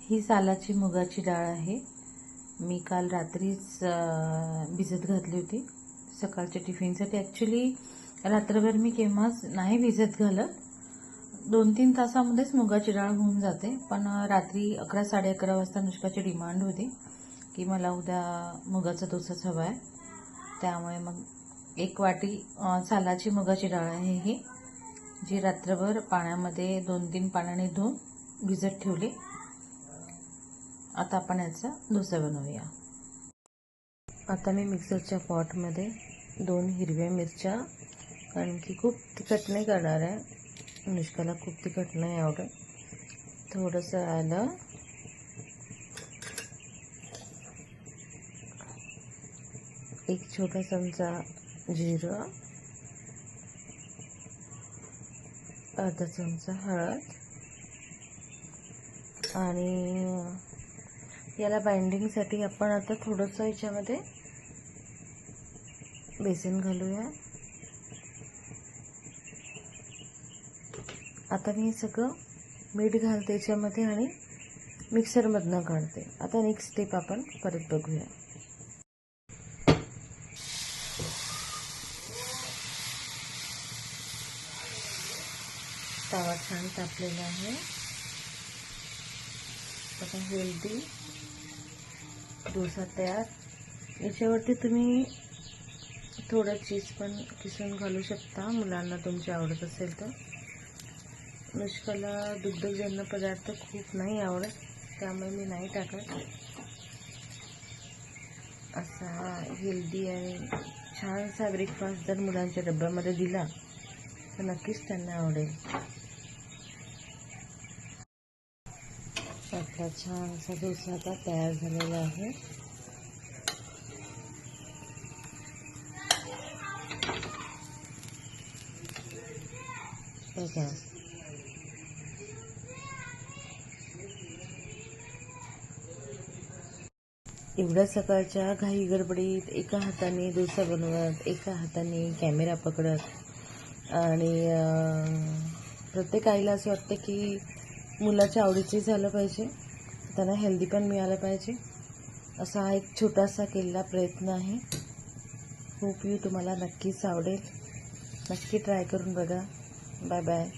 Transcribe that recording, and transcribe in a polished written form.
ही सालाची मुगाची डाळ आहे। मी काल रात्रीच भिजत घातली होती सकाळच्या टिफिनसाठी। ॲक्च्युली रात्रभर मी केव्हाच नाही भिजत घालत, 2-3 तासामध्येच मुगाची डाळ होऊन जाते। पण रात्री 11-11:30 वाजता अनुष्काची डिमांड होती की मला उद्या मुगाचा डोसाच हवा आहे। त्यामुळे मग 1 वाटी सालाची मुगाची डाळ आहे ही, जी रात्रभर पाण्यामध्ये 2-3 पाण्याने धुवून भिजत ठेवली। आता आपण याचा डोसा बनवूया। आता मी मिक्सरच्या पॉटमध्ये 2 हिरव्या मिरच्या, कारण की खूप तिखट नाही करणार आहे, अनुष्काला खूप तिखट नाही आवडत, थोडंसं आलं, एक छोटा चमचा जिरं, अर्धा चमचा हळद आणि याला बाइंडिंगसाठी आपण आता थोडंसं याच्यामध्ये बेसन घालूया। आता मी सगळं मीठ घालते याच्यामध्ये आणि मिक्सरमधनं काढते। आता नेक्स्ट स्टेप आपण परत बघूया। तवा छान तापलेला आहे। आता हेल्दी डोसा तयार। याच्यावरती तुम्ही थोडं चीज पण किसून घालू शकता, मुलांना तुमच्या आवडत असेल तर। अनुष्काला दुग्धजन्य पदार्थ खूप नाही आवडत, त्यामुळे मी नाही टाकत। असा हेल्दी आणि छानसा ब्रेकफास्ट जर मुलांच्या डब्यामध्ये दिला तर नक्कीच त्यांना आवडेल। आपला छानसा डोसा आता तयार झालेला आहे। बघा, एवढ्या सकाळच्या घाई गडबडीत एका हाताने डोसा बनवत, एका हाताने कॅमेरा पकडत, आणि प्रत्येक आईला असं वाटतं की मुलाच्या आवडीचे झालं पाहिजे, त्यांना हेल्दी पण मिळालं पाहिजे। असा हा एक छोटासा केलेला प्रयत्न आहे। होप यू तुम्हाला नक्कीच आवडेल, नक्की ट्राय करून बघा। Bye bye.